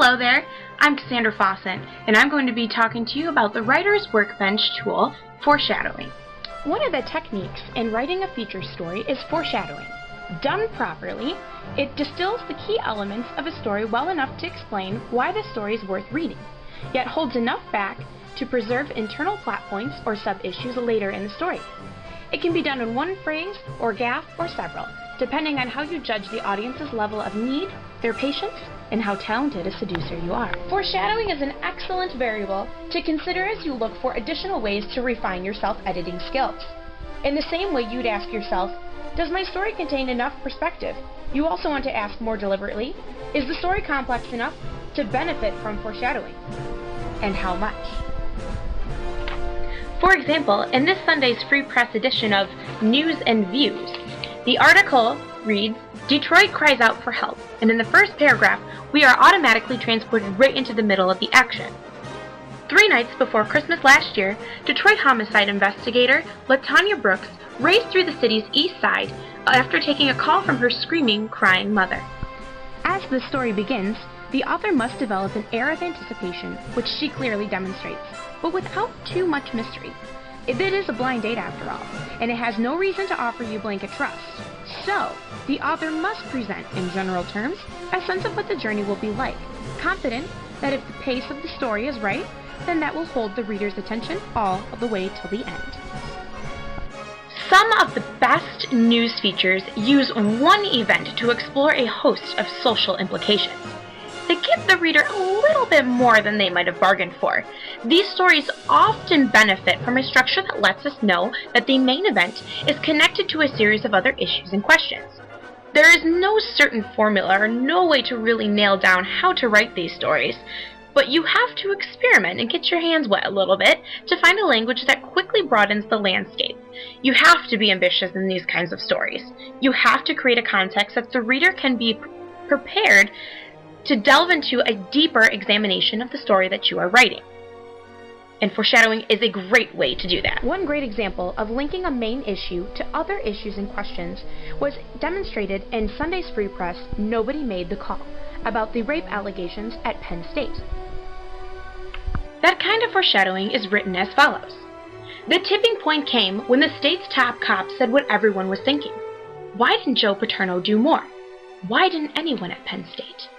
Hello there, I'm Cassandra Fawcett, and I'm going to be talking to you about the Writer's Workbench tool, Foreshadowing. One of the techniques in writing a feature story is foreshadowing. Done properly, it distills the key elements of a story well enough to explain why the story is worth reading, yet holds enough back to preserve internal plot points or sub-issues later in the story. It can be done in one phrase, or gaffe, or several, depending on how you judge the audience's level of need, their patience, and how talented a seducer you are. Foreshadowing is an excellent variable to consider as you look for additional ways to refine your self-editing skills. In the same way you'd ask yourself, does my story contain enough perspective? You also want to ask more deliberately, is the story complex enough to benefit from foreshadowing? And how much? For example, in this Sunday's Free Press edition of News and Views, the article reads, Detroit cries out for help, and in the first paragraph, we are automatically transported right into the middle of the action. 3 nights before Christmas last year, Detroit homicide investigator LaTanya Brooks raced through the city's east side after taking a call from her screaming, crying mother. As the story begins, the author must develop an air of anticipation, which she clearly demonstrates, but without too much mystery. It is a blind date after all, and it has no reason to offer you blanket trust. So, the author must present, in general terms, a sense of what the journey will be like, confident that if the pace of the story is right, then that will hold the reader's attention all the way till the end. Some of the best news features use one event to explore a host of social implications. They give the reader a little bit more than they might have bargained for. These stories often benefit from a structure that lets us know that the main event is connected to a series of other issues and questions. There is no certain formula or no way to really nail down how to write these stories, but you have to experiment and get your hands wet a little bit to find a language that quickly broadens the landscape. You have to be ambitious in these kinds of stories. You have to create a context that the reader can be prepared to delve into a deeper examination of the story that you are writing. And foreshadowing is a great way to do that. One great example of linking a main issue to other issues and questions was demonstrated in Sunday's Free Press, Nobody Made the Call, about the rape allegations at Penn State. That kind of foreshadowing is written as follows. The tipping point came when the state's top cop said what everyone was thinking. Why didn't Joe Paterno do more? Why didn't anyone at Penn State?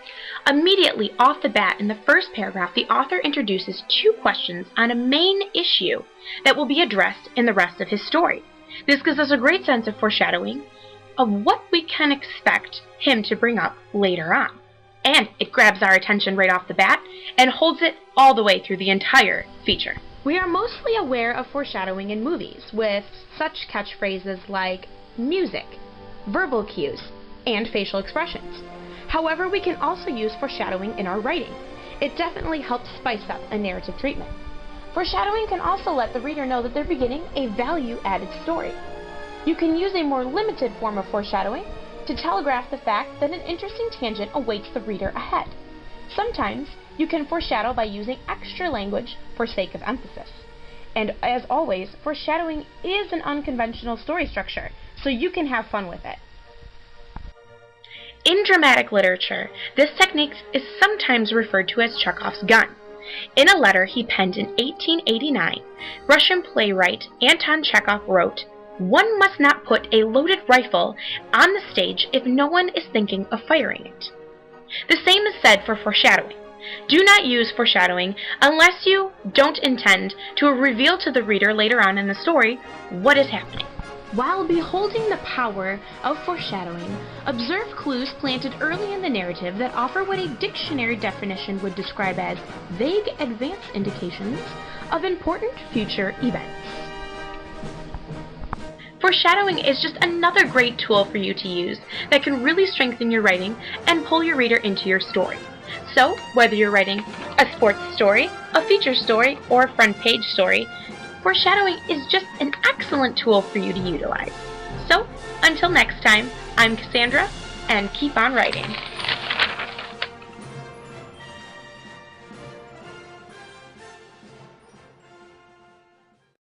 Immediately off the bat in the first paragraph, the author introduces 2 questions on a main issue that will be addressed in the rest of his story. This gives us a great sense of foreshadowing of what we can expect him to bring up later on. And it grabs our attention right off the bat and holds it all the way through the entire feature. We are mostly aware of foreshadowing in movies, with such catchphrases like music, verbal cues, and facial expressions. However, we can also use foreshadowing in our writing. It definitely helps spice up a narrative treatment. Foreshadowing can also let the reader know that they're beginning a value-added story. You can use a more limited form of foreshadowing to telegraph the fact that an interesting tangent awaits the reader ahead. Sometimes, you can foreshadow by using extra language for sake of emphasis. And as always, foreshadowing is an unconventional story structure, so you can have fun with it. In dramatic literature, this technique is sometimes referred to as Chekhov's gun. In a letter he penned in 1889, Russian playwright Anton Chekhov wrote, "One must not put a loaded rifle on the stage if no one is thinking of firing it." The same is said for foreshadowing. Do not use foreshadowing unless you don't intend to reveal to the reader later on in the story what is happening. While beholding the power of foreshadowing, observe clues planted early in the narrative that offer what a dictionary definition would describe as vague advance indications of important future events. Foreshadowing is just another great tool for you to use that can really strengthen your writing and pull your reader into your story. So, whether you're writing a sports story, a feature story, or a front page story, foreshadowing is just an excellent tool for you to utilize. So, until next time, I'm Cassandra, and keep on writing.